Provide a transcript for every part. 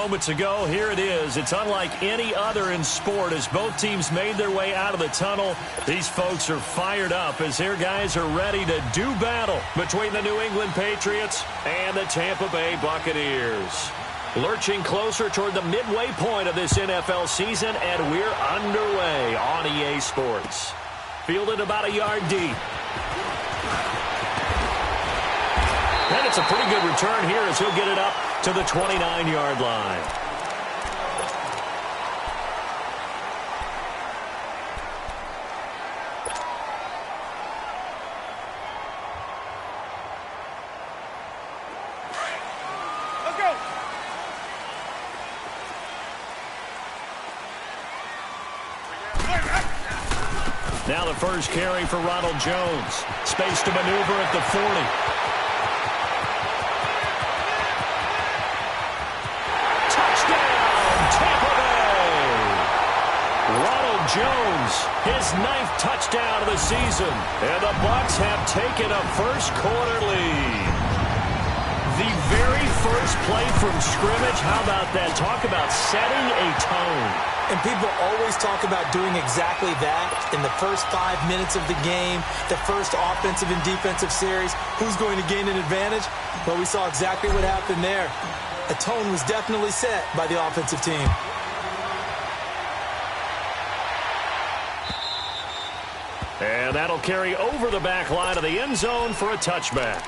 Moments ago, here it is. It's unlike any other in sport as both teams made their way out of the tunnel. These folks are fired up as their guys are ready to do battle between the New England Patriots and the Tampa Bay Buccaneers. Lurching closer toward the midway point of this NFL season, and we're underway on EA Sports. Fielded about a yard deep. And it's a pretty good return here as he'll get it up to the 29-yard line. Let's go. Now the first carry for Ronald Jones. Space to maneuver at the 40. Jones, his 9th touchdown of the season. And the Bucs have taken a first-quarter lead. The very first play from scrimmage, how about that? Talk about setting a tone. And people always talk about doing exactly that in the first 5 minutes of the game, the first offensive and defensive series. Who's going to gain an advantage? Well, we saw exactly what happened there. A tone was definitely set by the offensive team. And that'll carry over the back line of the end zone for a touchback.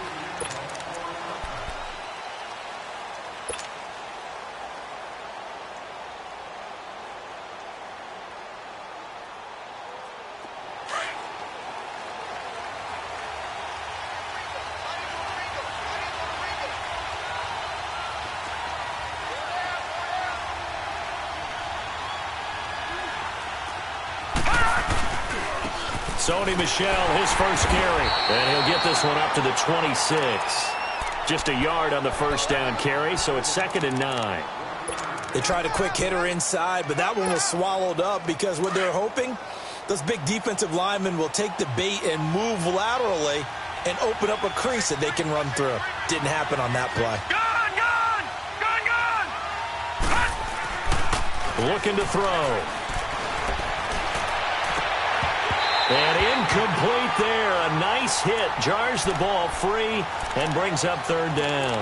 Sony Michel, his first carry. And he'll get this one up to the 26. Just a yard on the first down carry, so it's 2nd and 9. They tried a quick hitter inside, but that one was swallowed up because what they're hoping, those big defensive linemen will take the bait and move laterally and open up a crease that they can run through. Didn't happen on that play. Looking to throw. And incomplete there. A nice hit. Jars the ball free and brings up 3rd down.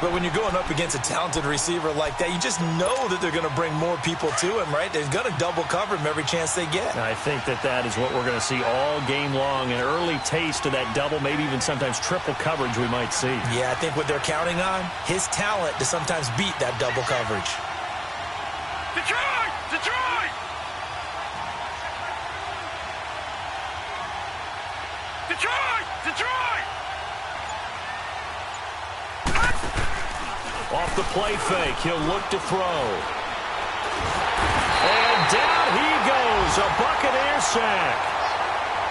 But when you're going up against a talented receiver like that, you just know that they're going to bring more people to him, right? They're going to double cover him every chance they get. I think that is what we're going to see all game long. An early taste of that double, maybe even sometimes triple coverage we might see. Yeah, I think what they're counting on, his talent to sometimes beat that double coverage. Detroit! Detroit! Detroit! Detroit! Off the play fake, he'll look to throw. And down he goes, a Buccaneer sack.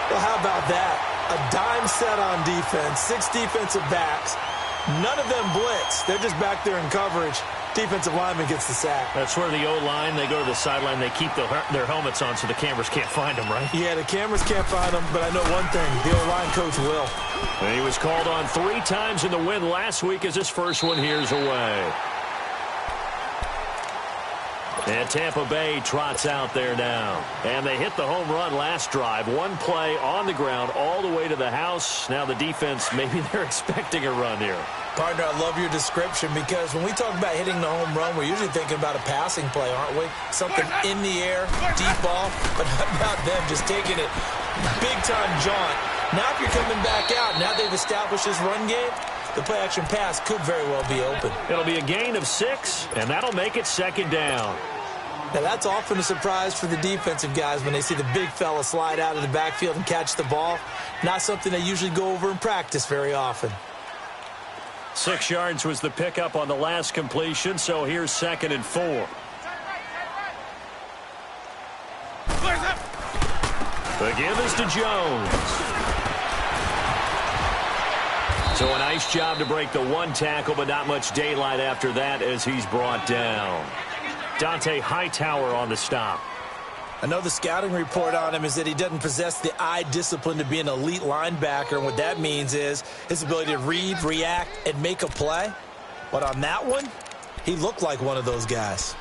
Well, how about that? A dime set on defense, 6 defensive backs. None of them blitz. They're just back there in coverage. Defensive lineman gets the sack. That's where the O-line, they go to the sideline, they keep their helmets on so the cameras can't find them, right? Yeah, the cameras can't find them, but I know one thing, the O-line coach will. And he was called on 3 times in the win last week as his first one here's away. And Tampa Bay trots out there now. And they hit the home run last drive. 1 play on the ground all the way to the house. Now the defense, maybe they're expecting a run here. Partner, I love your description because when we talk about hitting the home run, we're usually thinking about a passing play, aren't we? Something in the air, deep ball, but how about them just taking it big-time jaunt. Now if you're coming back out, now they've established this run game, the play-action pass could very well be open. It'll be a gain of 6, and that'll make it 2nd down. Now, that's often a surprise for the defensive guys when they see the big fella slide out of the backfield and catch the ball. Not something they usually go over in practice very often. 6 yards was the pickup on the last completion, so here's 2nd and 4. The give is to Jones. So a nice job to break the 1 tackle, but not much daylight after that as he's brought down. Dante Hightower on the stop. I know the scouting report on him is that he doesn't possess the eye discipline to be an elite linebacker, and what that means is his ability to read, react, and make a play. But on that one, He looked like one of those guys.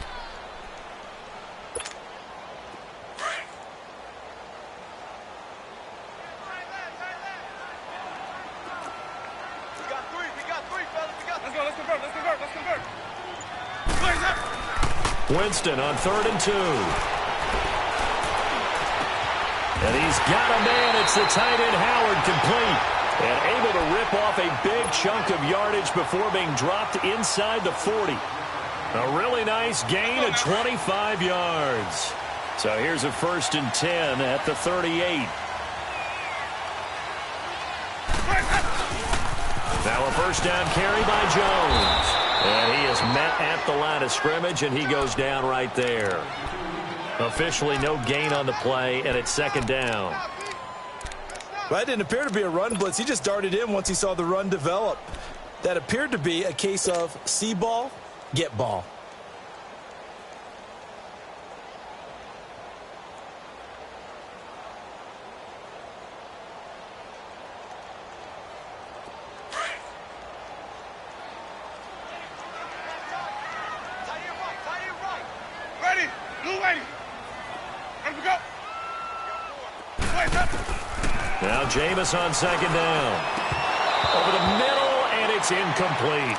Winston on 3rd and 2. And he's got a man. It's the tight end Howard, complete. And able to rip off a big chunk of yardage before being dropped inside the 40. A really nice gain of 25 yards. So here's a 1st and 10 at the 38. Now a 1st down carry by Jones. And he is met at the line of scrimmage, and he goes down right there. Officially no gain on the play, and it's 2nd down. Well, that didn't appear to be a run blitz. He just darted in once he saw the run develop. That appeared to be a case of see ball, get ball. Now Jameis on 2nd down. Over the middle, and it's incomplete.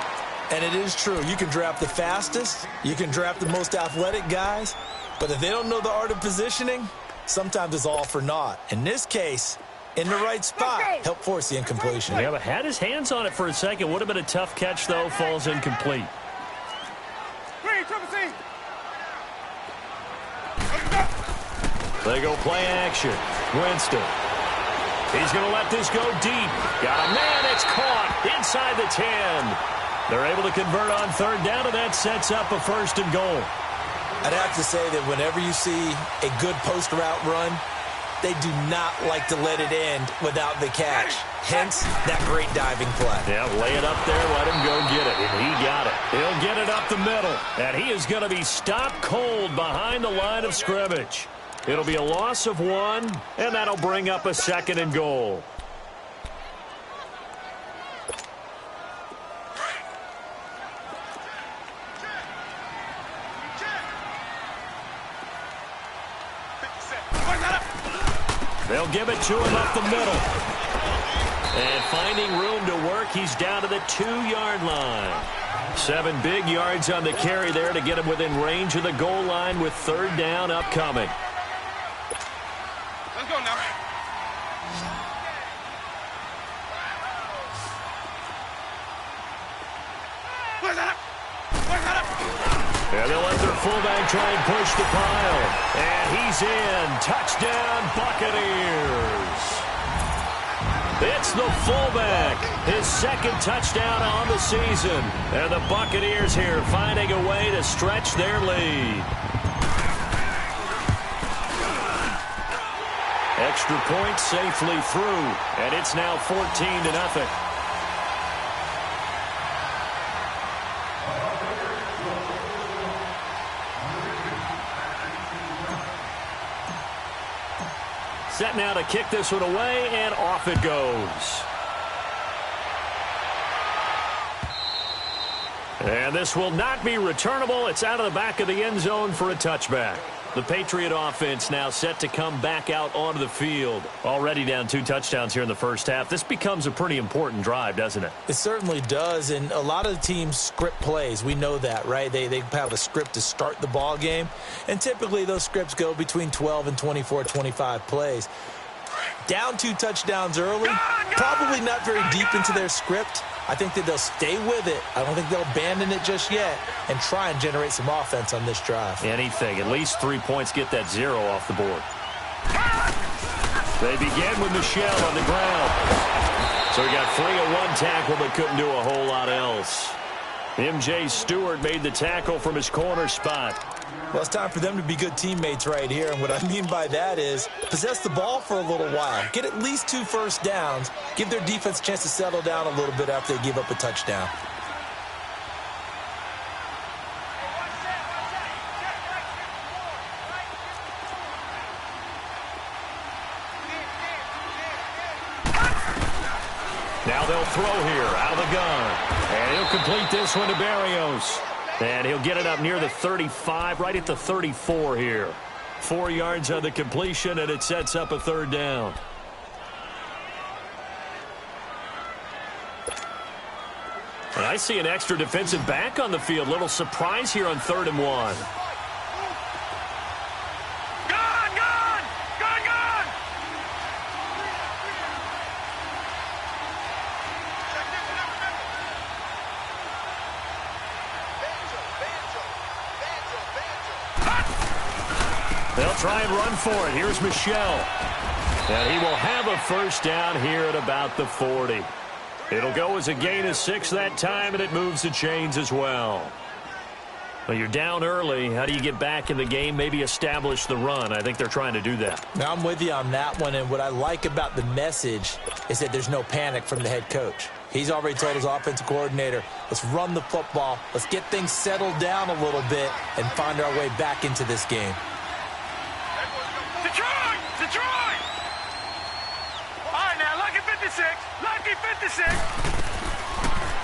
And it is true. You can draft the fastest. You can draft the most athletic guys. But if they don't know the art of positioning, sometimes it's all for naught. In this case, in the right spot, help force the incompletion. Yeah, but had his hands on it for a second. Would have been a tough catch, though. Falls incomplete. They go play action. Winston. He's going to let this go deep. Got a man. It's caught inside the 10. They're able to convert on 3rd down, and that sets up a 1st and goal. I'd have to say that whenever you see a good post route run, they do not like to let it end without the catch. Hence, that great diving play. Yeah, lay it up there, let him go get it, and he got it. He'll get it up the middle, and he is going to be stopped cold behind the line of scrimmage. It'll be a loss of 1, and that'll bring up a 2nd and goal. They'll give it to him up the middle. And finding room to work, he's down to the 2-yard line. 7 big yards on the carry there to get him within range of the goal line with 3rd down upcoming. Let's go now. And they'll let their fullback try and push the pile. And he's in. Touchdown, Buccaneers. It's the fullback. His 2nd touchdown on the season. And the Buccaneers here finding a way to stretch their lead. Extra point safely through. And it's now 14-0. Set now to kick this one away, and off it goes. And this will not be returnable. It's out of the back of the end zone for a touchback. The Patriot offense now set to come back out onto the field. Already down 2 touchdowns here in the first half. This becomes a pretty important drive, doesn't it? It certainly does, and a lot of the teams script plays. We know that, right? They have a script to start the ball game, and typically those scripts go between 12 and 24, 25 plays. Down 2 touchdowns early, probably not very deep into their script. I think that they'll stay with it. I don't think they'll abandon it just yet and try and generate some offense on this drive. Anything. At least 3 points, get that 0 off the board. They begin with Michelle on the ground. So he got free of 1 tackle but couldn't do a whole lot else. M.J. Stewart made the tackle from his corner spot. Well, it's time for them to be good teammates right here. And what I mean by that is possess the ball for a little while. Get at least 2 first downs. Give their defense a chance to settle down a little bit after they give up a touchdown. Now they'll throw here out of the gun. And he'll complete this one to Barrios. And he'll get it up near the 35, right at the 34 here. 4 yards on the completion, and it sets up a third down. And I see an extra defensive back on the field. Little surprise here on 3rd and 1. They'll try and run for it. Here's Michelle. And he will have a first down here at about the 40. It'll go as a gain of 6 that time, and it moves the chains as well. Well, you're down early. How do you get back in the game, maybe establish the run? I think they're trying to do that. Now, I'm with you on that one, and what I like about the message is that there's no panic from the head coach. He's already told his offensive coordinator, let's run the football, let's get things settled down a little bit, and find our way back into this game. Detroit! Detroit! All right, now, lucky 56. Lucky 56.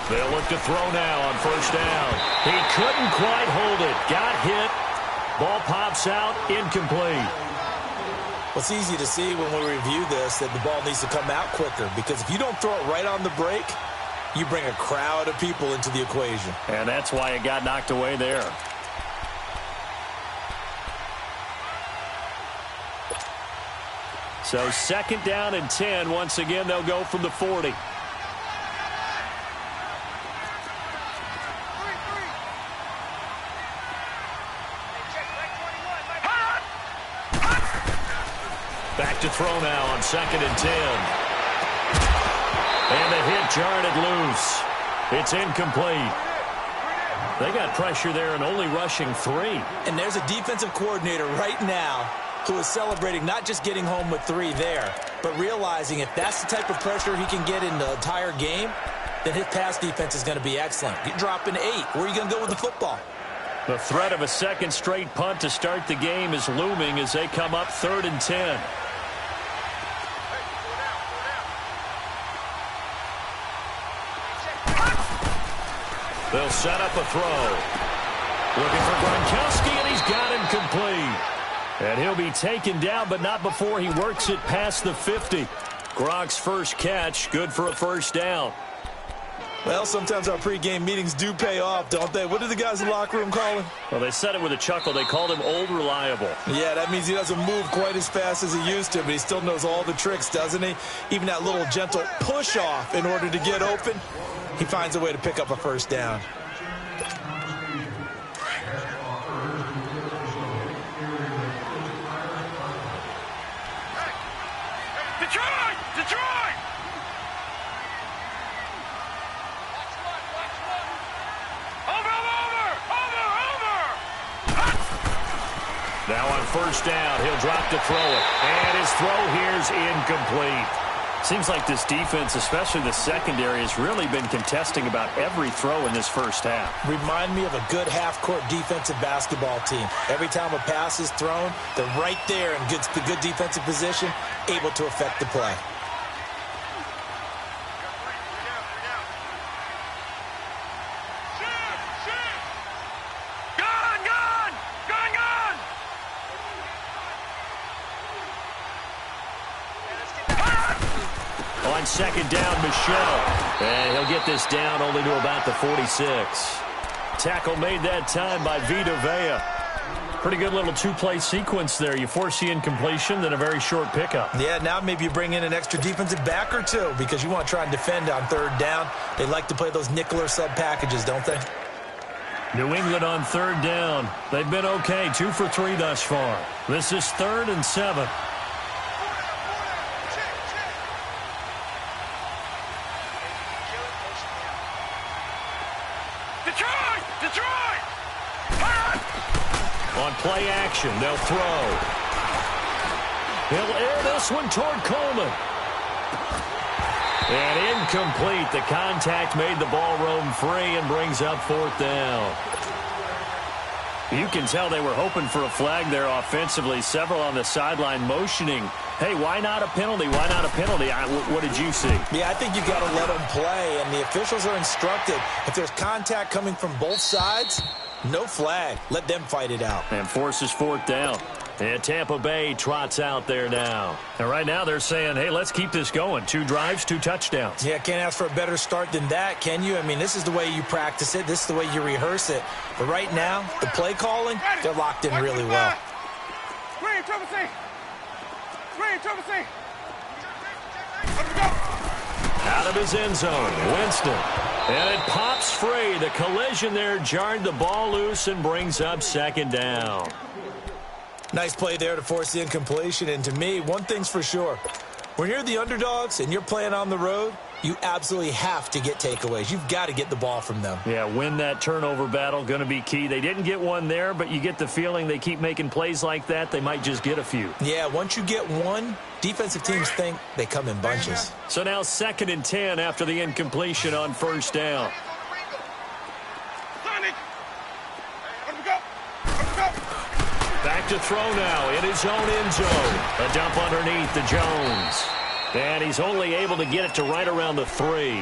They'll look to throw now on first down. He couldn't quite hold it. Got hit. Ball pops out. Incomplete. Well, it's easy to see when we review this that the ball needs to come out quicker, because if you don't throw it right on the break, you bring a crowd of people into the equation. And that's why it got knocked away there. So 2nd down and 10. Once again, they'll go from the 40. Back to throw now on 2nd and 10. And the hit jarred it loose. It's incomplete. They got pressure there and only rushing 3. And there's a defensive coordinator right now who is celebrating not just getting home with 3 there, but realizing if that's the type of pressure he can get in the entire game, then his pass defense is going to be excellent. You're dropping 8. Where are you going to go with the football? The threat of a second straight punt to start the game is looming as they come up 3rd and 10. They'll set up a throw. Looking for Gronkowski, and he's got him complete. And he'll be taken down, but not before he works it past the 50. Gronk's first catch, good for a first down. Well, sometimes our pregame meetings do pay off, don't they? What did the guys in the locker room call him? Well, they said it with a chuckle. They called him Old Reliable. Yeah, that means he doesn't move quite as fast as he used to, but he still knows all the tricks, doesn't he? Even that little gentle push-off in order to get open, he finds a way to pick up a first down. Detroit! Detroit! Now on first down, he'll drop to throw it. And his throw here's incomplete. Seems like this defense, especially the secondary, has really been contesting about every throw in this first half. Remind me of a good half-court defensive basketball team. Every time a pass is thrown, they're right there in good defensive position, able to affect the play. On second down, Michelle. And he'll get this down only to about the 46. Tackle made that time by Vita Vea. Pretty good little two-play sequence there. You force the incompletion, then a very short pickup. Yeah, now maybe you bring in an extra defensive back or two because you want to try and defend on third down. They like to play those nickel or sub packages, don't they? New England on third down. They've been okay, 2 for 3 thus far. This is 3rd and 7. On play action, they'll throw. He'll air this one toward Coleman. And incomplete. The contact made the ball roam free and brings up 4th down. You can tell they were hoping for a flag there offensively. Several on the sideline motioning. Hey, why not a penalty? Why not a penalty? What did you see? Yeah, I think you've got to let them play, and the officials are instructed. If there's contact coming from both sides, No flag. Let them fight it out. And forces fourth down. And Tampa Bay trots out there now. And right now they're saying, hey, let's keep this going. 2 drives, 2 touchdowns. Yeah, can't ask for a better start than that, can you? I mean, this is the way you practice it. This is the way you rehearse it. But right now, the play calling, they're locked in really well. Screen, triple C. Screen, triple C. Out of his end zone, Winston. And it pops free. The collision there jarred the ball loose and brings up second down. Nice play there to force the incompletion. And to me, one thing's for sure. When you're the underdogs and you're playing on the road, you absolutely have to get takeaways. You've got to get the ball from them. Yeah, win that turnover battle, going to be key. They didn't get one there, but you get the feeling they keep making plays like that, they might just get a few. Yeah, once you get one, defensive teams think they come in bunches. So now 2nd and 10 after the incompletion on first down. Back to throw now in his own end zone. A dump underneath to Jones. And he's only able to get it to right around the 3.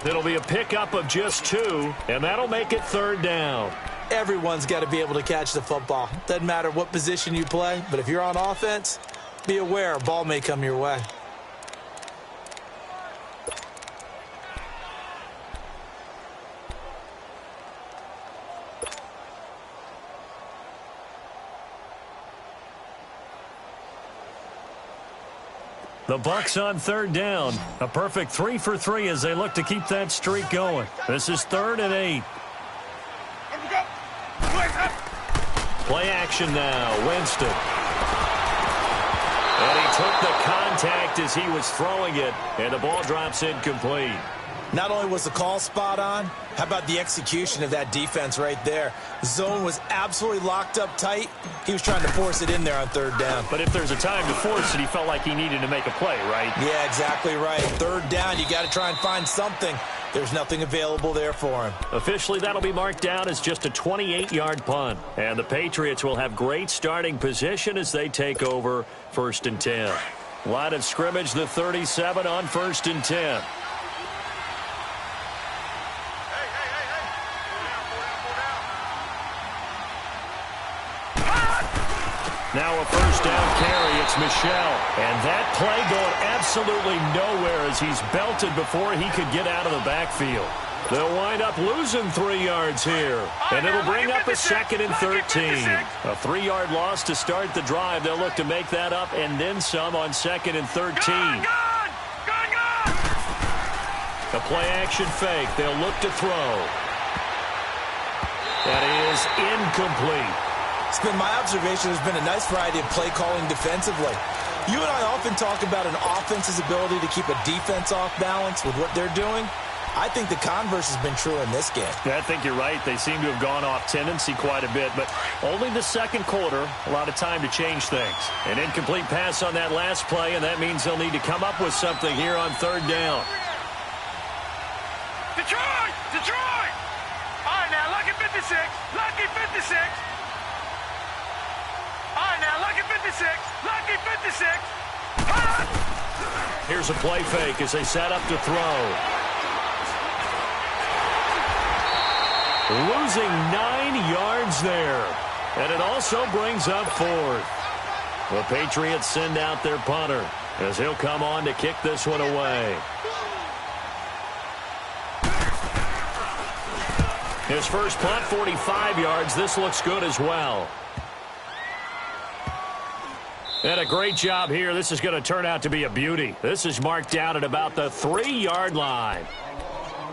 It'll be a pickup of just 2, and that'll make it 3rd down. Everyone's got to be able to catch the football. Doesn't matter what position you play, but if you're on offense, be aware a ball may come your way. The Bucs on 3rd down. A perfect 3 for 3 as they look to keep that streak going. This is 3rd and 8. Play action now. Winston. And he took the contact as he was throwing it, and the ball drops incomplete. Not only was the call spot on, how about the execution of that defense right there? The zone was absolutely locked up tight. He was trying to force it in there on 3rd down. But if there's a time to force it, he felt like he needed to make a play, right? Yeah, exactly right. 3rd down, you got to try and find something. There's nothing available there for him. Officially, that'll be marked down as just a 28-yard punt. And the Patriots will have great starting position as they take over 1st and 10. Line of scrimmage, the 37 on 1st and 10. Now a 1st down carry. It's Michel. And that play going absolutely nowhere as he's belted before he could get out of the backfield. They'll wind up losing 3 yards here. And it'll bring up a 2nd and 13. A 3-yard loss to start the drive. They'll look to make that up and then some on 2nd and 13. A play-action fake. They'll look to throw. That is incomplete. It's been my observation there's been a nice variety of play calling defensively. You and I often talk about an offense's ability to keep a defense off balance with what they're doing. I think the converse has been true in this game. Yeah, I think you're right. They seem to have gone off tendency quite a bit, but only the 2nd quarter, a lot of time to change things. An incomplete pass on that last play, and that means they'll need to come up with something here on 3rd down. Detroit! Detroit! All right, now, lucky 56. Lucky 56. All right, now, lucky 56. Lucky 56. Here's a play fake as they set up to throw. Losing 9 yards there. And it also brings up 4th. The Patriots send out their punter as he'll come on to kick this one away. His first punt, 45 yards. This looks good as well. And a great job here. This is going to turn out to be a beauty. This is marked down at about the 3-yard line.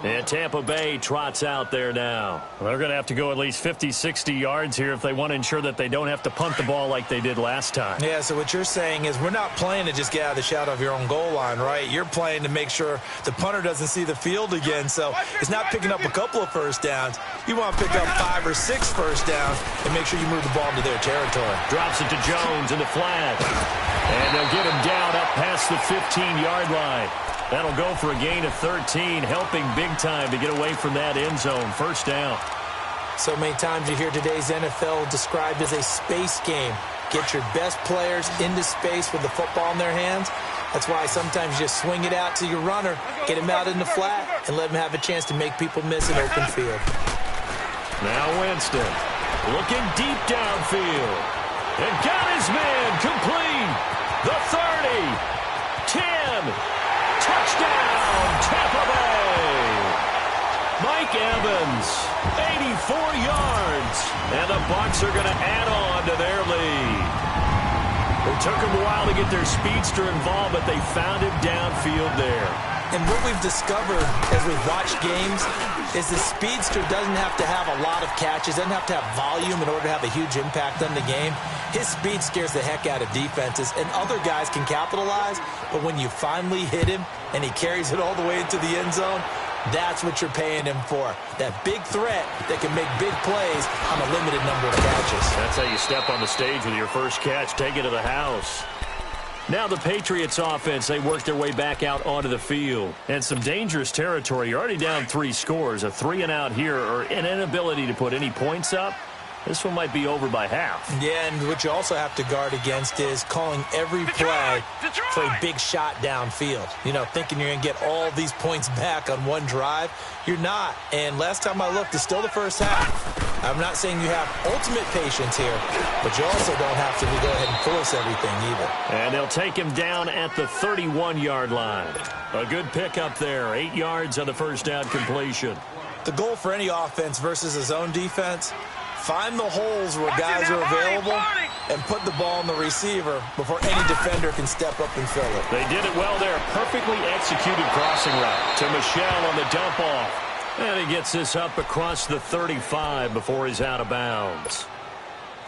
And Tampa Bay trots out there now. They're going to have to go at least 50, 60 yards here if they want to ensure that they don't have to punt the ball like they did last time. Yeah, so what you're saying is we're not playing to just get out of the shadow of your own goal line, right? You're playing to make sure the punter doesn't see the field again. So it's not picking up a couple of first downs. You want to pick up 5 or 6 first downs and make sure you move the ball into their territory. Drops it to Jones in the flat. And they'll get him down up past the 15-yard line. That'll go for a gain of 13, helping big time to get away from that end zone. First down. So many times you hear today's NFL described as a space game. Get your best players into space with the football in their hands. That's why sometimes you just swing it out to your runner, get him out in the flat, and let him have a chance to make people miss an open field. Now Winston looking deep downfield. And got his man complete. The 30. 10. Touchdown, Tampa Bay. Mike Evans, 84 yards. And the Bucs are going to add on to their lead. It took them a while to get their speedster involved, but they found him downfield there. And what we've discovered as we've watched games is the speedster doesn't have to have a lot of catches, doesn't have to have volume in order to have a huge impact on the game. His speed scares the heck out of defenses, and other guys can capitalize, but when you finally hit him and he carries it all the way into the end zone, that's what you're paying him for. That big threat that can make big plays on a limited number of catches. That's how you step on the stage with your first catch. Take it to the house. Now the Patriots offense, they work their way back out onto the field. And some dangerous territory. You're already down 3 scores. A 3-and-out here or an inability to put any points up. This one might be over by half. Yeah, and what you also have to guard against is calling every play for a big shot downfield. You know, thinking you're going to get all these points back on one drive. You're not. And last time I looked, it's still the first half. I'm not saying you have ultimate patience here, but you also don't have to go ahead and force everything either. And they'll take him down at the 31-yard line. A good pickup there. 8 yards on the first down completion. The goal for any offense versus a zone defense, find the holes where guys are available and put the ball on the receiver before any defender can step up and fill it. They did it well there. Perfectly executed crossing route to Michel on the dump off. And he gets this up across the 35 before he's out of bounds.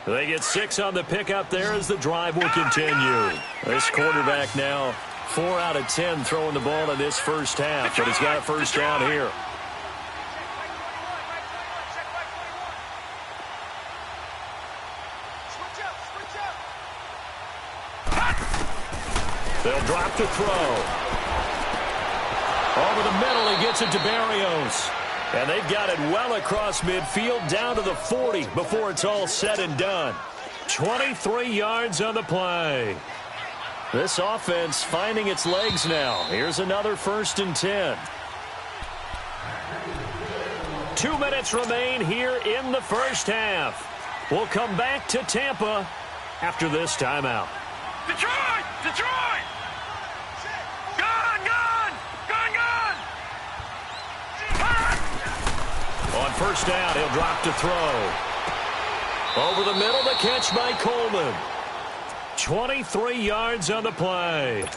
They get 6 on the pickup there as the drive will continue. This quarterback now 4 out of 10 throwing the ball in this first half, but he's got a first down here. They'll drop to throw. Over the middle, he gets it to Barrios. And they've got it well across midfield down to the 40 before it's all said and done. 23 yards on the play. This offense finding its legs now. Here's another 1st and 10. 2 minutes remain here in the first half. We'll come back to Tampa after this timeout. Detroit! Detroit! Gone! Gone! Gone! Gone! On first down, he'll drop to throw. Over the middle, the catch by Coleman. 23 yards on the play.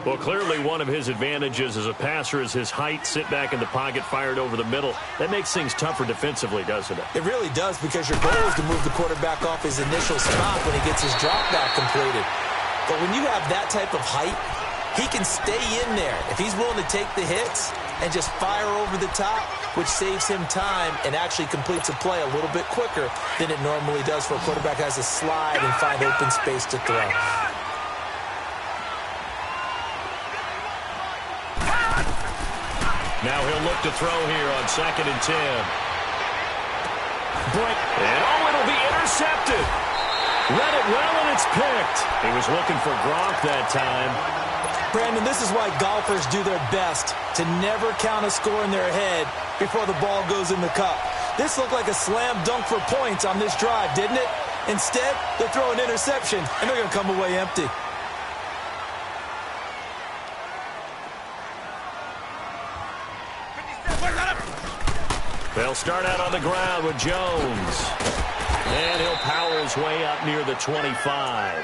Well, clearly one of his advantages as a passer is his height. Sit back in the pocket, fired over the middle. That makes things tougher defensively, doesn't it? It really does, because your goal is to move the quarterback off his initial spot when he gets his drop back completed. But when you have that type of height, he can stay in there if he's willing to take the hits and just fire over the top, which saves him time and actually completes a play a little bit quicker than it normally does for a quarterback who has to slide and find open space to throw. Now he'll look to throw here on 2nd and 10. And it'll be intercepted. Read it well, and it's picked. He was looking for Gronk that time. Brandon, this is why golfers do their best to never count a score in their head before the ball goes in the cup. This looked like a slam dunk for points on this drive, didn't it? Instead, they throw an interception, and they're going to come away empty. They'll start out on the ground with Jones. And he'll power his way up near the 25.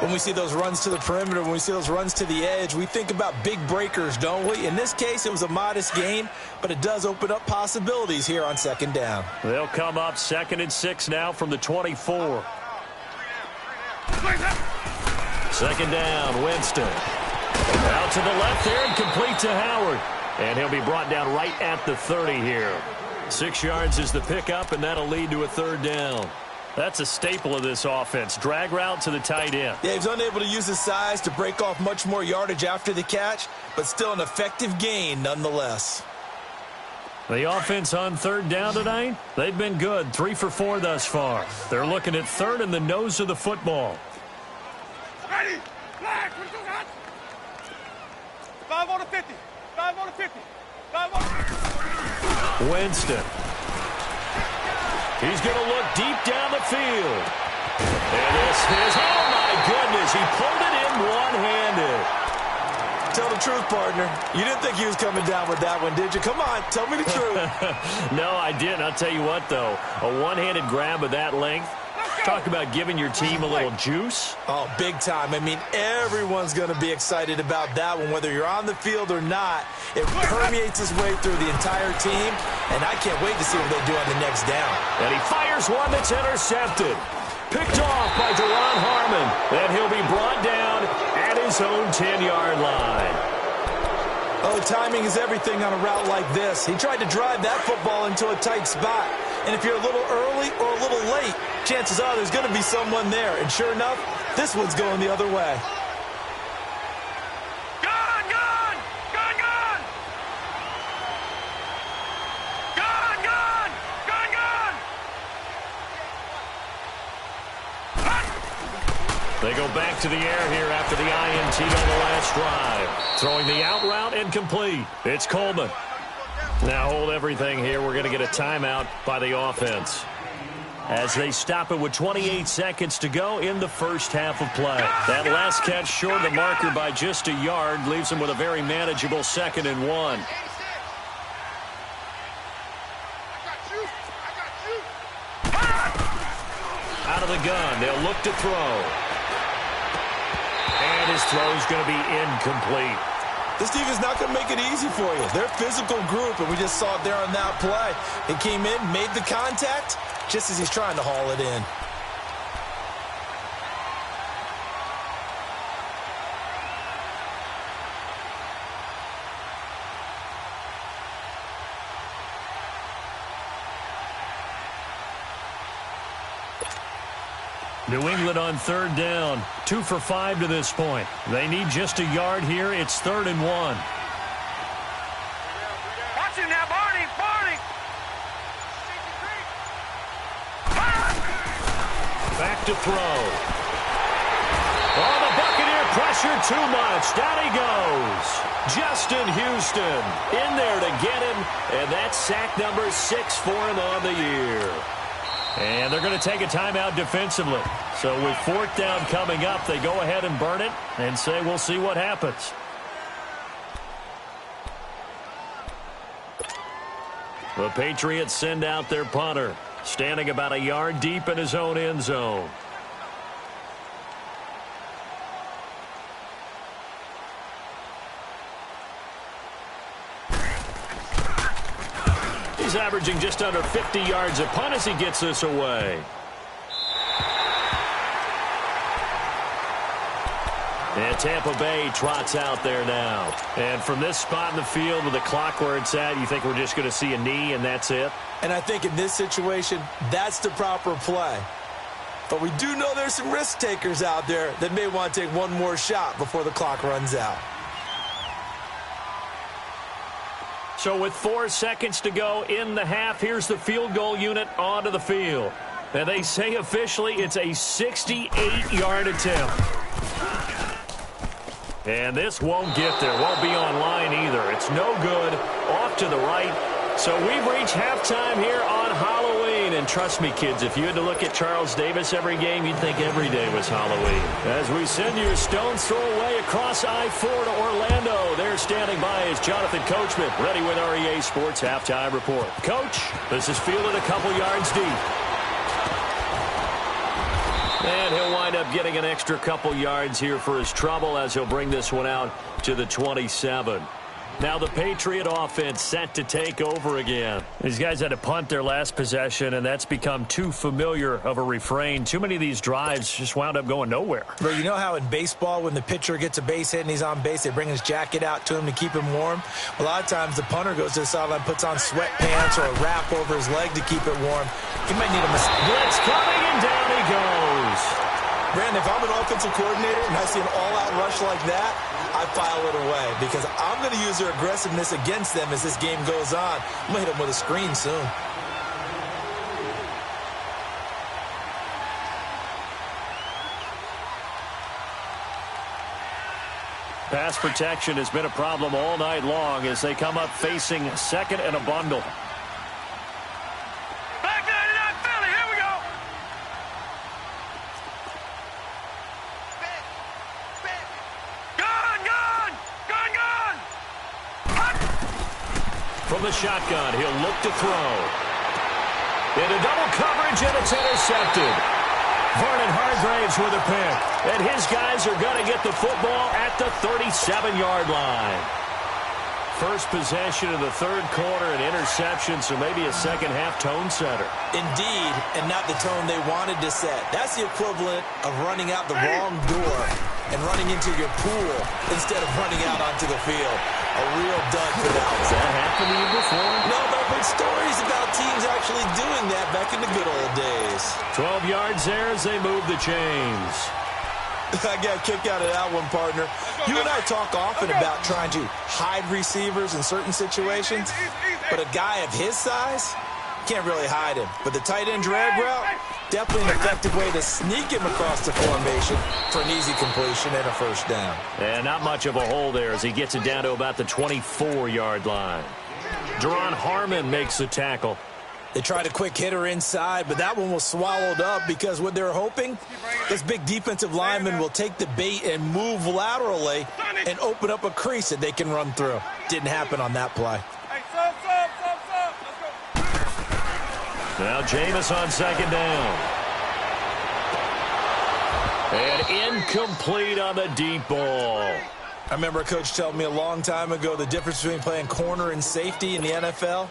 When we see those runs to the perimeter, when we see those runs to the edge, we think about big breakers, don't we? In this case, it was a modest gain, but it does open up possibilities here on 2nd down. They'll come up 2nd and 6 now from the 24. 2nd down, Winston. Out to the left there and complete to Howard. And he'll be brought down right at the 30 here. 6 yards is the pickup, and that'll lead to a 3rd down. That's a staple of this offense. Drag route to the tight end. Yeah, he's unable to use his size to break off much more yardage after the catch, but still an effective gain nonetheless. The offense on 3rd down tonight, they've been good. 3 for 4 thus far. They're looking at 3rd and the nose of the football. Ready? Flag. 5 on the 50. 5 on the 50. 5 on the 50. Winston. He's going to look deep down the field. And this is, oh my goodness, he pulled it in one-handed. Tell the truth, partner. You didn't think he was coming down with that one, did you? Come on, tell me the truth. No, I didn't. I'll tell you what, though. A one-handed grab of that length. Talk about giving your team a little juice. Oh, big time. I mean, everyone's going to be excited about that one, whether you're on the field or not. It permeates its way through the entire team, and I can't wait to see what they do on the next down. And he fires one that's intercepted. Picked off by Deron Harmon. And he'll be brought down at his own 10-yard line. Oh, timing is everything on a route like this. He tried to drive that football into a tight spot. And if you're a little early or a little late, chances are there's going to be someone there. And sure enough, this one's going the other way. Gone, gone! Gone, gone! Gone, gone! Gone, gone! They go back to the air here after the INT on the last drive. Throwing the out route incomplete. It's Coleman. Now hold everything here. We're going to get a timeout by the offense. As they stop it with 28 seconds to go in the first half of play. That last catch short of the marker by just a yard leaves them with a very manageable 2nd and 1. Out of the gun. They'll look to throw. And his throw's going to be incomplete. This defense is not going to make it easy for you. They're a physical group, and we just saw it there on that play. It came in, made the contact, just as he's trying to haul it in. New England on 3rd down. 2 for 5 to this point. They need just a yard here. It's 3rd and 1. Watch him now, Barney! Barney! Back to throw. Oh, the Buccaneer pressure too much. Down he goes. Justin Houston in there to get him. And that's sack number 6 for him on the year. And they're going to take a timeout defensively. So with 4th down coming up, they go ahead and burn it and say we'll see what happens. The Patriots send out their punter, standing about a yard deep in his own end zone. He's averaging just under 50 yards a punt as he gets this away. And Tampa Bay trots out there now. And from this spot in the field with the clock where it's at, you think we're just going to see a knee and that's it? And I think in this situation, that's the proper play. But we do know there's some risk takers out there that may want to take one more shot before the clock runs out. So with 4 seconds to go in the half, here's the field goal unit onto the field. And they say officially it's a 68-yard attempt. And this won't get there. Won't be on line either. It's no good. Off to the right. So we've reached halftime here on Halloween. And trust me, kids, if you had to look at Charles Davis every game, you'd think every day was Halloween. As we send you a stone's throw away across I-4 to Orlando. There standing by is Jonathan Coachman, ready with REA Sports Halftime Report. Coach, this is fielded a couple yards deep. And he'll wind up getting an extra couple yards here for his trouble as he'll bring this one out to the 27. Now the Patriot offense set to take over again. These guys had to punt their last possession, and that's become too familiar of a refrain. Too many of these drives just wound up going nowhere. But you know how in baseball, when the pitcher gets a base hit and he's on base, they bring his jacket out to him to keep him warm? A lot of times the punter goes to the sideline, puts on sweatpants or a wrap over his leg to keep it warm. He might need a blitz coming, and down he goes. Brandon, if I'm an offensive coordinator and I see an all-out rush like that, I file it away because I'm going to use their aggressiveness against them as this game goes on. I'm going to hit them with a screen soon. Pass protection has been a problem all night long as they come up facing 2nd and a bundle. from the shotgun. He'll look to throw. Into double coverage, and it's intercepted. Vernon Hargraves with a pick. And his guys are going to get the football at the 37-yard line. First possession of the third quarter, an interception, so maybe a second-half tone setter. Indeed, and not the tone they wanted to set. That's the equivalent of running out the wrong door and running into your pool instead of running out onto the field. A real dud for that. Has that happened to you before? No, but I've heard stories about teams actually doing that back in the good old days. 12 yards there as they move the chains. I got a kick out of that one, partner. You and I talk often about trying to hide receivers in certain situations, but a guy of his size, can't really hide him. But the tight end drag route, definitely an effective way to sneak him across the formation for an easy completion and a first down. And not much of a hole there as he gets it down to about the 24-yard line. Deron Harmon makes the tackle. They tried a quick hitter inside, but that one was swallowed up because what they're hoping, this big defensive lineman will take the bait and move laterally and open up a crease that they can run through. Didn't happen on that play. Now Jameis on second down. And incomplete on the deep ball. I remember a coach telling me a long time ago the difference between playing corner and safety in the NFL.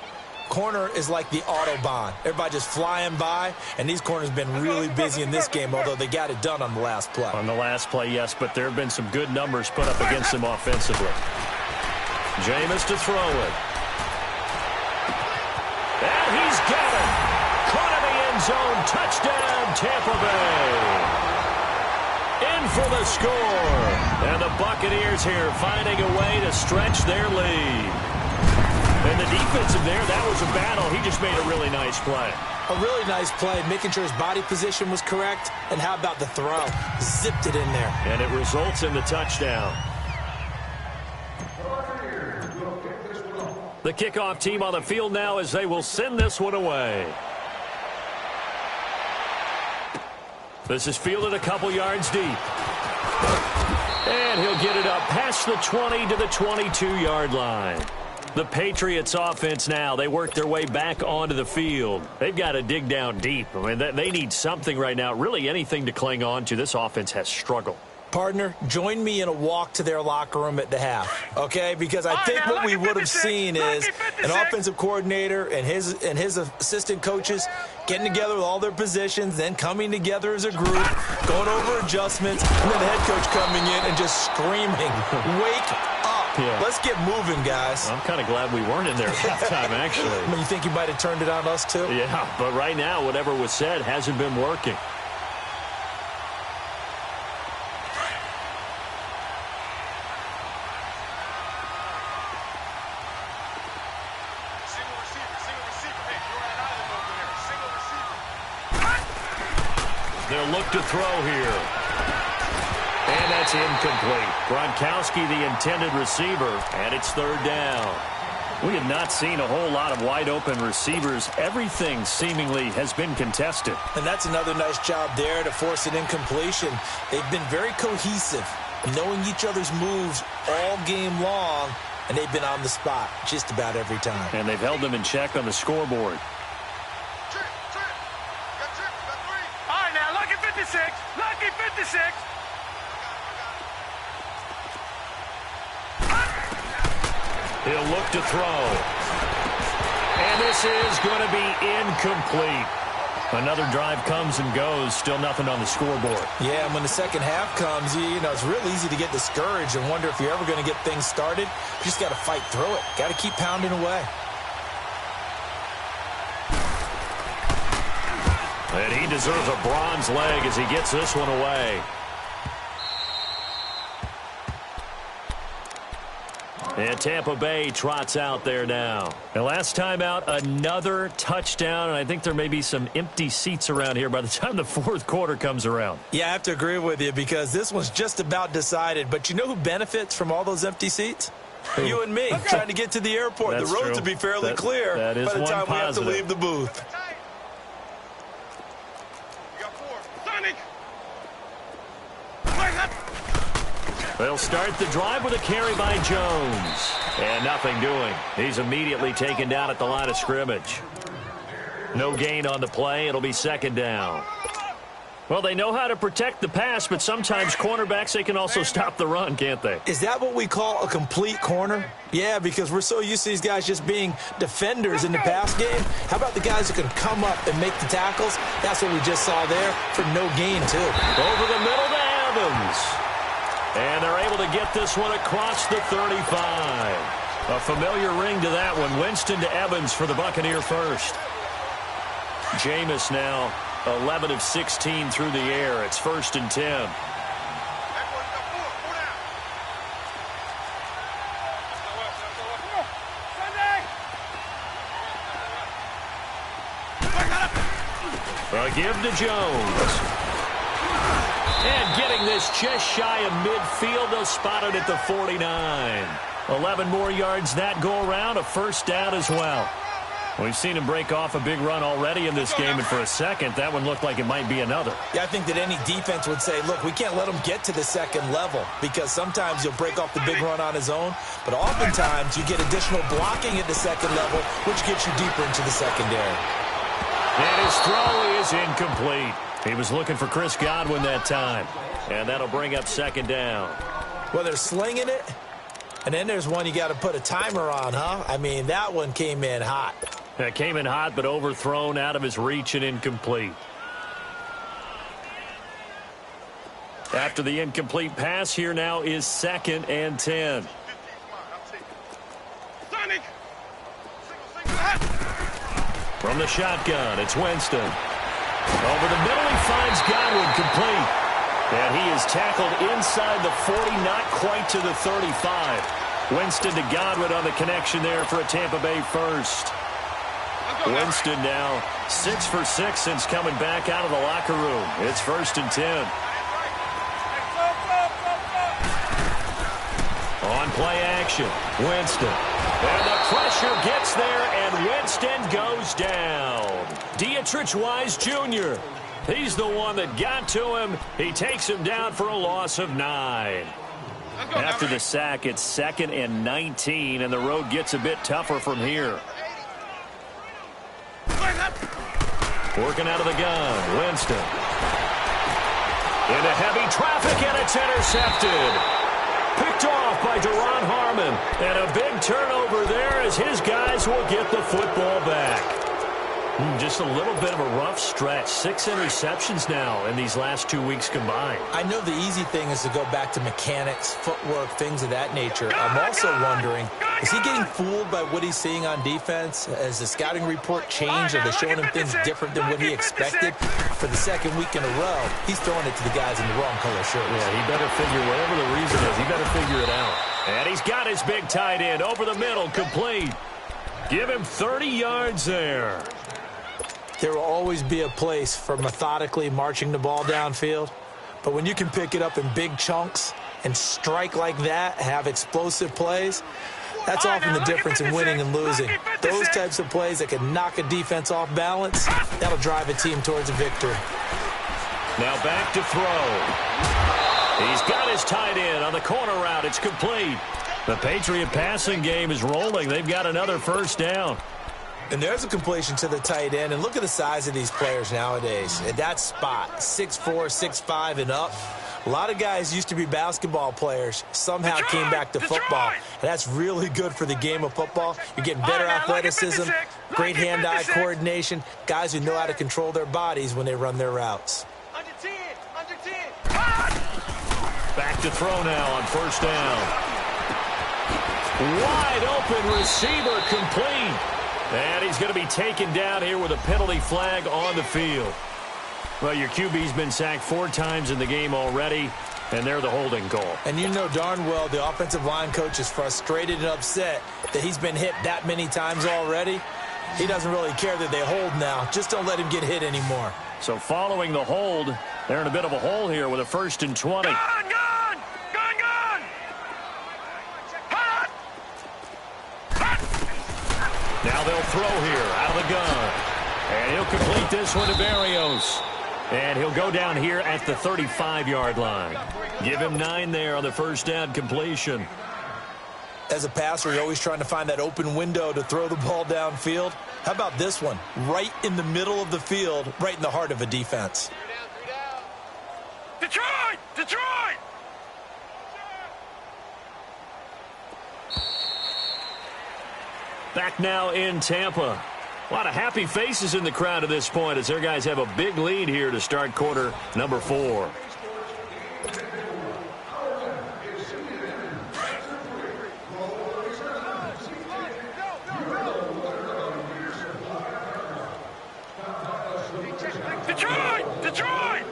Corner is like the Autobahn. Everybody just flying by, and these corners have been really busy in this game, although they got it done on the last play. On the last play, yes, but there have been some good numbers put up against them offensively. Jameis to throw it. And he's got it. Caught in the end zone. Touchdown, Tampa Bay. In for the score. And the Buccaneers here finding a way to stretch their lead. And the defensive there, that was a battle. He just made a really nice play. A really nice play, making sure his body position was correct. And how about the throw? Zipped it in there. And it results in the touchdown. The kickoff team on the field now as they will send this one away. This is fielded a couple yards deep. And he'll get it up past the 20 to the 22-yard line. The Patriots offense now, they work their way back onto the field. They've got to dig down deep. I mean, they need something right now, really anything to cling on to. This offense has struggled. Partner, join me in a walk to their locker room at the half, okay? Because I think what we would have seen is an offensive coordinator and his assistant coaches getting together with all their positions, then coming together as a group, going over adjustments, and then the head coach coming in and just screaming, "Wake up. Yeah. Let's get moving, guys." I'm kind of glad we weren't in there at halftime, actually. I mean, you think you might have turned it on us, too? Yeah, but right now, whatever was said hasn't been working. They'll look to throw here. And that's incomplete. Gronkowski, the intended receiver, and it's third down. We have not seen a whole lot of wide-open receivers. Everything seemingly has been contested. And that's another nice job there to force an incompletion. They've been very cohesive, knowing each other's moves all game long, and they've been on the spot just about every time. And they've held them in check on the scoreboard. Lucky 56. He'll look to throw. And this is going to be incomplete. Another drive comes and goes. Still nothing on the scoreboard. Yeah, and when the second half comes, you know, it's real easy to get discouraged and wonder if you're ever going to get things started. You just got to fight through it. Got to keep pounding away. And he deserves a bronze leg as he gets this one away. And Tampa Bay trots out there now. And last time out, another touchdown. And I think there may be some empty seats around here by the time the fourth quarter comes around. Yeah, I have to agree with you because this one's just about decided. But you know who benefits from all those empty seats? Who? You and me, trying to get to the airport. That's the roads true. will be fairly clear that is by the time one we have to leave the booth. They'll start the drive with a carry by Jones. And nothing doing. He's immediately taken down at the line of scrimmage. No gain on the play. It'll be second down. Well, they know how to protect the pass, but sometimes cornerbacks, they can also stop the run, can't they? Is that what we call a complete corner? Yeah, because we're so used to these guys just being defenders in the pass game. How about the guys who can come up and make the tackles? That's what we just saw there for no gain, too. Over the middle to Evans. And they're able to get this one across the 35. A familiar ring to that one. Winston to Evans for the Buccaneer first. Jameis now 11 of 16 through the air. It's 1st and 10. A give to Jones. And getting this just shy of midfield. They'll spot it at the 49. 11 more yards that go around. A first down as well. We've seen him break off a big run already in this game, and for a second, that one looked like it might be another. Yeah, I think that any defense would say, look, we can't let him get to the second level because sometimes he'll break off the big run on his own, but oftentimes you get additional blocking at the second level, which gets you deeper into the secondary. And his throw is incomplete. He was looking for Chris Godwin that time, and that'll bring up second down. Well, they're slinging it, and then there's one you got to put a timer on, huh? I mean, that one came in hot. That came in hot, but overthrown, out of his reach, and incomplete. After the incomplete pass, here now is 2nd and 10. From the shotgun, it's Winston. Over the middle, he finds Godwin complete. And he is tackled inside the 40, not quite to the 35. Winston to Godwin on the connection there for a Tampa Bay first. Winston now 6 for 6 since coming back out of the locker room. It's 1st and 10. On play action, Winston. And the pressure gets there, and Winston goes down. Dietrich Wise Jr. He's the one that got to him. He takes him down for a loss of 9. After the sack, it's 2nd and 19, and the road gets a bit tougher from here. Working out of the gun, Winston. Into heavy traffic, and it's intercepted. Picked off by Deron Harmon. And a big turnover there as his guys will get the football back. Just a little bit of a rough stretch. 6 interceptions now in these last 2 weeks combined. I know the easy thing is to go back to mechanics, footwork, things of that nature. I'm also wondering, is he getting fooled by what he's seeing on defense? Has the scouting report changed? Are they showing him things different than what he expected? For the 2nd week in a row, he's throwing it to the guys in the wrong color shirts. Yeah, he better figure, whatever the reason is, he better figure it out. And he's got his big tight end over the middle, complete. Give him 30 yards there. There will always be a place for methodically marching the ball downfield. But when you can pick it up in big chunks and strike like that, have explosive plays, that's often the difference in winning and losing. Those types of plays that can knock a defense off balance, that'll drive a team towards a victory. Now back to throw. He's got his tight end on the corner route. It's complete. The Patriot passing game is rolling. They've got another first down. And there's a completion to the tight end. And look at the size of these players nowadays. At that spot, 6'4", 6'5", and up. A lot of guys used to be basketball players, somehow came back to football. And that's really good for the game of football. You're getting better athleticism, great hand-eye coordination, guys who know how to control their bodies when they run their routes. Under 10, under 10. Back to throw now on first down. Wide open receiver, complete. And he's going to be taken down here with a penalty flag on the field. Well, your QB's been sacked 4 times in the game already, and they're the holding call. And you know darn well the offensive line coach is frustrated and upset that he's been hit that many times already. He doesn't really care that they hold now. Just don't let him get hit anymore. So following the hold, they're in a bit of a hole here with a 1st and 20. Gone! Now they'll throw here out of the gun. And he'll complete this one to Berrios. And he'll go down here at the 35-yard line. Give him 9 there on the first down completion. As a passer, you're always trying to find that open window to throw the ball downfield. How about this one? Right in the middle of the field, right in the heart of a defense. Detroit! Detroit! Back now in Tampa. A lot of happy faces in the crowd at this point as their guys have a big lead here to start quarter number 4. Detroit! Detroit!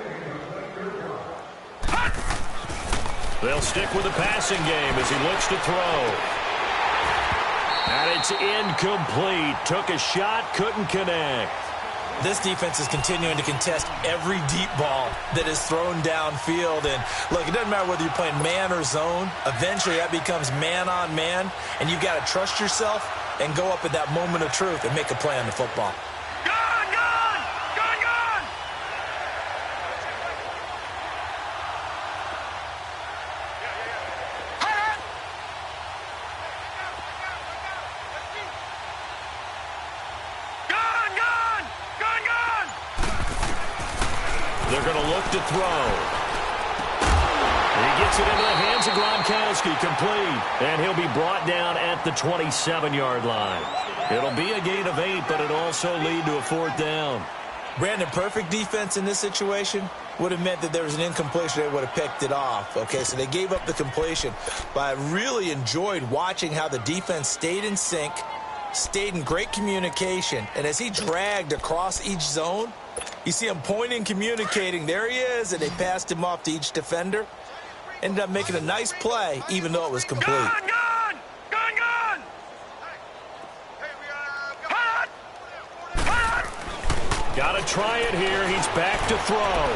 They'll stick with the passing game as he looks to throw. And it's incomplete. Took a shot, couldn't connect. This defense is continuing to contest every deep ball that is thrown downfield. And, look, it doesn't matter whether you're playing man or zone. Eventually, that becomes man-on-man, and you've got to trust yourself and go up at that moment of truth and make a play on the football. Gone! Gone! Gone! Gone! Gone! Gone! Gone! Gone! They're going to look to throw. He gets it into the hands of Gronkowski, complete. And he'll be brought down at the 27-yard line. It'll be a gain of 8, but it'll also lead to a 4th down. Brandon, perfect defense in this situation would have meant that there was an incompletion. They would have picked it off. Okay, so they gave up the completion. But I really enjoyed watching how the defense stayed in sync, stayed in great communication. And as he dragged across each zone, you see him pointing, communicating. There he is, and they passed him off to each defender. Ended up making a nice play, even though it was complete. Gone! Gone! Gone! Gone! Hot! Hot! Got to try it here. He's back to throw.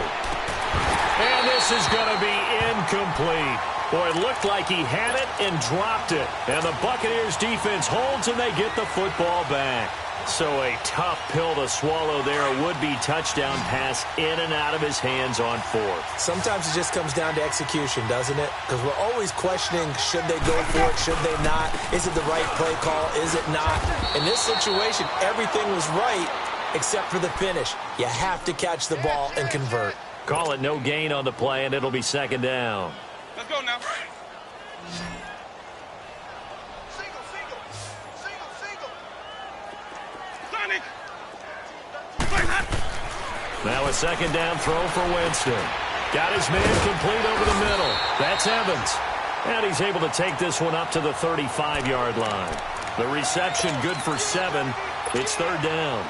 And this is going to be incomplete. Boy, it looked like he had it and dropped it. And the Buccaneers defense holds and they get the football back. So a tough pill to swallow there. A would-be touchdown pass in and out of his hands on 4th. Sometimes it just comes down to execution, doesn't it? Because we're always questioning, should they go for it, should they not? Is it the right play call, is it not? In this situation, everything was right except for the finish. You have to catch the ball and convert. Call it no gain on the play, and it'll be 2nd down. Let's go now. Now a 2nd down throw for Winston. Got his man complete over the middle. That's Evans. And he's able to take this one up to the 35-yard line. The reception good for 7. It's 3rd down.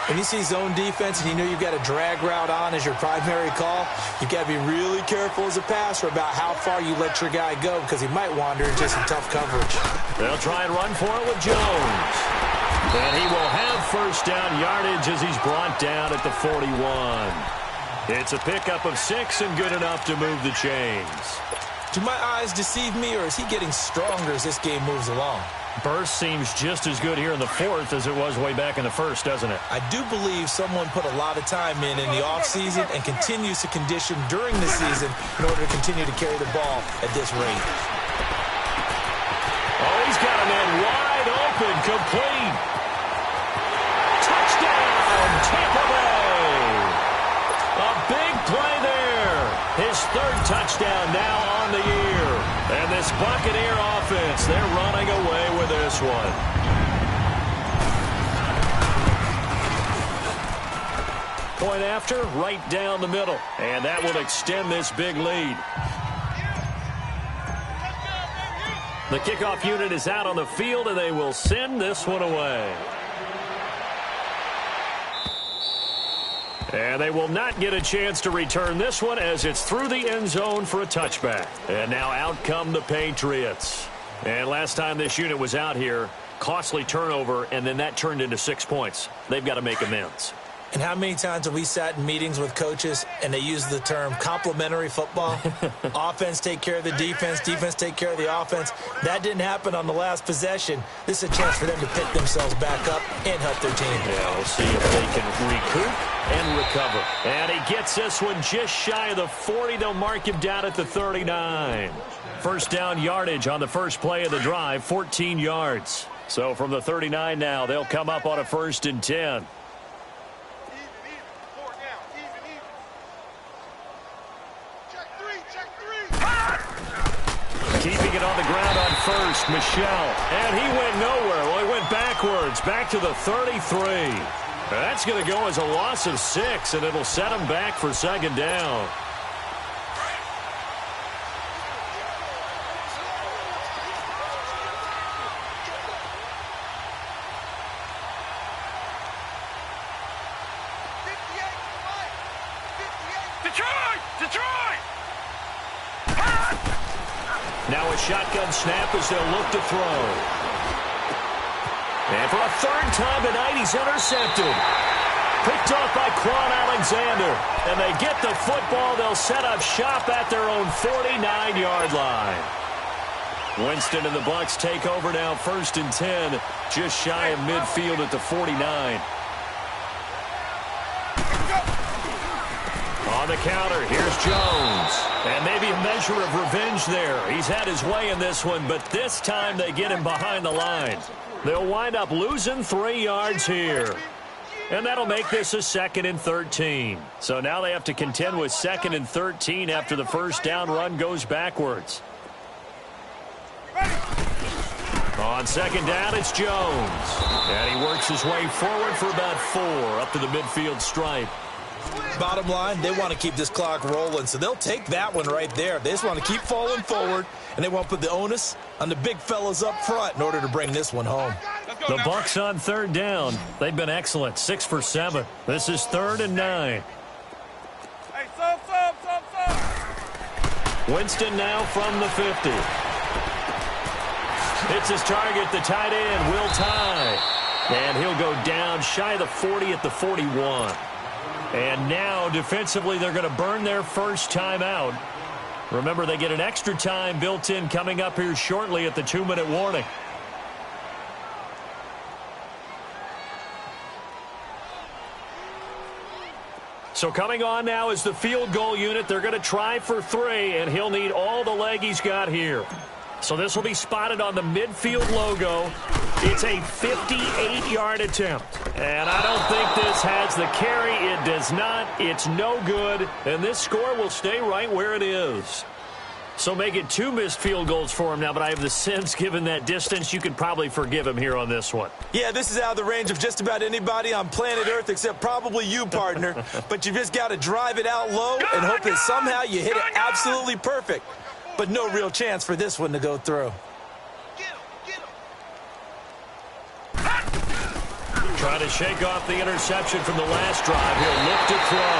When you see zone defense and you know you've got a drag route on as your primary call, you've got to be really careful as a passer about how far you let your guy go because he might wander into some tough coverage. They'll try and run for it with Jones. And he will have 1st down yardage as he's brought down at the 41. It's a pickup of 6 and good enough to move the chains. Do my eyes deceive me, or is he getting stronger as this game moves along? Burst seems just as good here in the 4th as it was way back in the 1st, doesn't it? I do believe someone put a lot of time in the offseason and continues to condition during the season in order to continue to carry the ball at this rate. Oh, he's got a man wide open, complete. Touchdown, Tampa Bay. A big play there. His 3rd touchdown now on the year. And this Buccaneer offense, they're running away with this one. Point after, right down the middle. And that will extend this big lead. The kickoff unit is out on the field, and they will send this one away. And they will not get a chance to return this one as it's through the end zone for a touchback. And now out come the Patriots. And last time this unit was out here, costly turnover, and then that turned into 6 points. They've got to make amends. And how many times have we sat in meetings with coaches and they use the term complementary football? Offense take care of the defense, defense take care of the offense. That didn't happen on the last possession. This is a chance for them to pick themselves back up and help their team. Yeah, we'll see if they can recoup and recover. And he gets this one just shy of the 40. They'll mark him down at the 39. First down yardage on the first play of the drive, 14 yards. So from the 39 now, they'll come up on a 1st and 10. Keeping it on the ground on first, Michel. And he went nowhere. Well, he went backwards, back to the 33. That's going to go as a loss of 6, and it'll set him back for 2nd down. Now a shotgun snap as they'll look to throw. And for a 3rd time tonight, he's intercepted. Picked off by Quan Alexander. And they get the football. They'll set up shop at their own 49-yard line. Winston and the Bucs take over now, 1st and 10. Just shy of midfield at the 49. On the counter, here's Jones. And maybe a measure of revenge there. He's had his way in this one, but this time they get him behind the line. They'll wind up losing 3 yards here. And that'll make this a 2nd and 13. So now they have to contend with 2nd and 13 after the first down run goes backwards. On 2nd down, it's Jones. And he works his way forward for about 4 up to the midfield stripe. Bottom line, they want to keep this clock rolling, so they'll take that one right there. They just want to keep falling forward, and they want to put the onus on the big fellas up front in order to bring this one home. The Bucs on 3rd down. They've been excellent, 6 for 7. This is 3rd and 9. Hey, sub. Winston now from the 50. Hits his target, the tight end, Will Tye. And he'll go down shy of the 40 at the 41. And now, defensively, they're going to burn their first timeout. Remember, they get an extra time built in coming up here shortly at the 2-minute warning. So coming on now is the field goal unit. They're going to try for 3, and he'll need all the leg he's got here. So this will be spotted on the midfield logo. It's a 58-yard attempt. And I don't think this has the carry. It does not. It's no good. And this score will stay right where it is. So make it 2 missed field goals for him now, but I have the sense, given that distance, you could probably forgive him here on this one. Yeah, this is out of the range of just about anybody on planet Earth except probably you, partner. But you just got to drive it out low and hope that somehow you hit it absolutely perfect. But no real chance for this one to go through. Trying to shake off the interception from the last drive. He'll look to throw.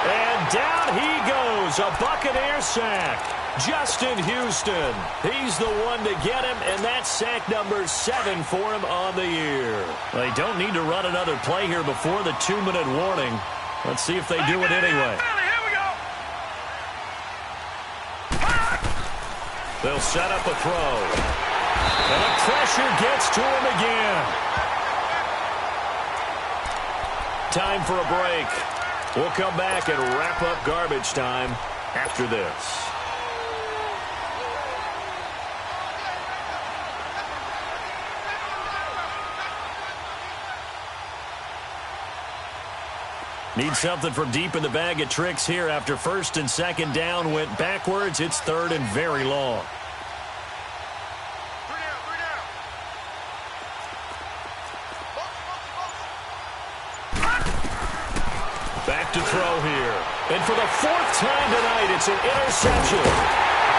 And down he goes. A Buccaneer sack. Justin Houston. He's the one to get him, and that's sack number 7 for him on the year. They don't need to run another play here before the 2-minute warning. Let's see if they do it anyway. They'll set up a throw. And the pressure gets to him again. Time for a break. We'll come back and wrap up garbage time after this. Need something from deep in the bag of tricks here after 1st and 2nd down went backwards. It's 3rd and very long. Back to throw here. And for the 4th time tonight, it's an interception.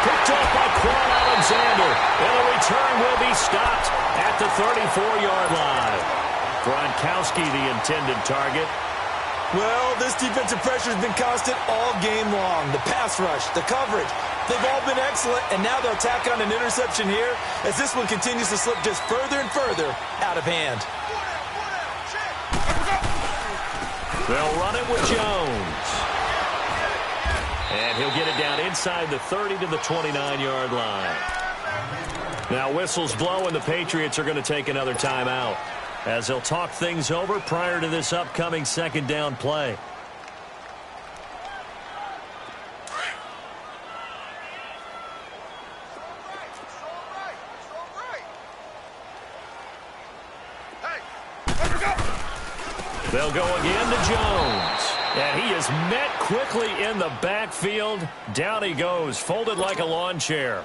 Picked off by Quan Alexander. And the return will be stopped at the 34-yard line. Gronkowski, the intended target. Well, this defensive pressure has been constant all game long. The pass rush, the coverage, they've all been excellent, and now they'll tack on an interception here as this one continues to slip just further and further out of hand. They'll run it with Jones. And he'll get it down inside the 30 to the 29-yard line. Now whistles blow, and the Patriots are going to take another timeout as they'll talk things over prior to this upcoming second down play. They'll go again to Jones. And he is met quickly in the backfield. Down he goes, folded like a lawn chair.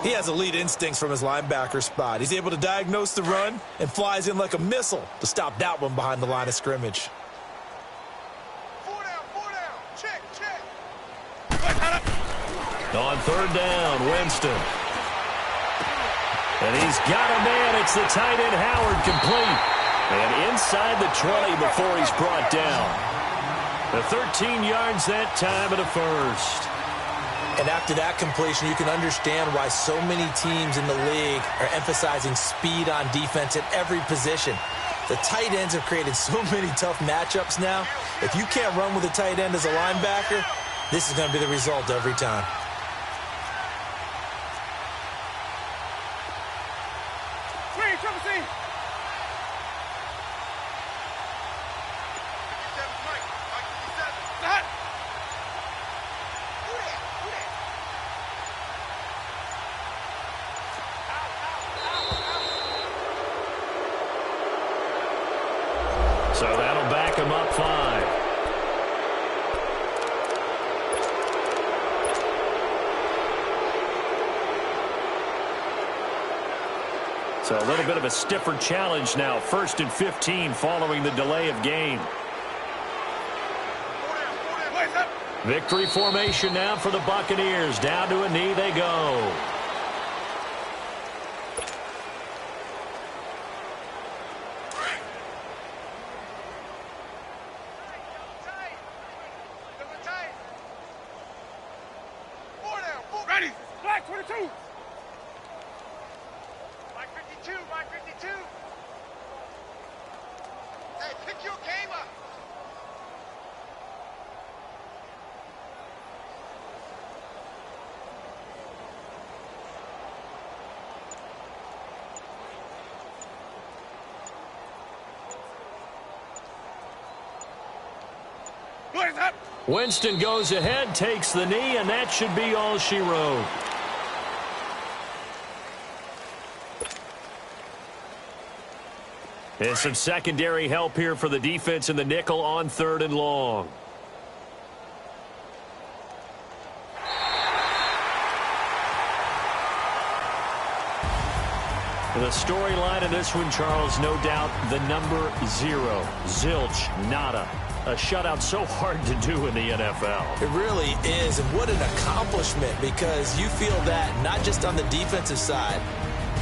He has elite instincts from his linebacker spot. He's able to diagnose the run and flies in like a missile to stop that one behind the line of scrimmage. 4 down. Check. On third down, Winston. And he's got a man. It's the tight end, Howard, complete. And inside the 20 before he's brought down. The 13 yards that time at a first. And after that completion, you can understand why so many teams in the league are emphasizing speed on defense at every position. The tight ends have created so many tough matchups now. If you can't run with a tight end as a linebacker, this is going to be the result every time. Swing, triple C. So that'll back him up 5. So a little bit of a stiffer challenge now. 1st and 15 following the delay of game. Victory formation now for the Buccaneers. Down to a knee they go. Ready. Black 22. Black 52. Hey, pick your game up. What is up? Winston goes ahead, takes the knee, and that should be all she wrote. And some secondary help here for the defense in the nickel on 3rd and long. The storyline in this one, Charles, no doubt the number 0. Zilch, nada. A shutout so hard to do in the NFL. It really is, and what an accomplishment, because you feel that not just on the defensive side,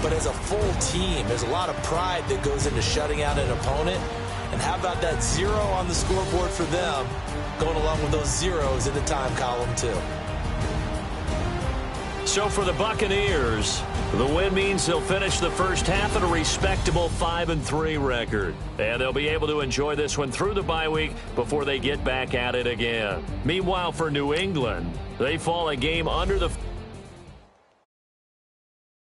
but as a full team. There's a lot of pride that goes into shutting out an opponent. And how about that 0 on the scoreboard for them, going along with those zeros in the time column too. So for the Buccaneers, the win means they'll finish the first half at a respectable 5-3 record. And they'll be able to enjoy this one through the bye week before they get back at it again. Meanwhile, for New England, they fall a game under the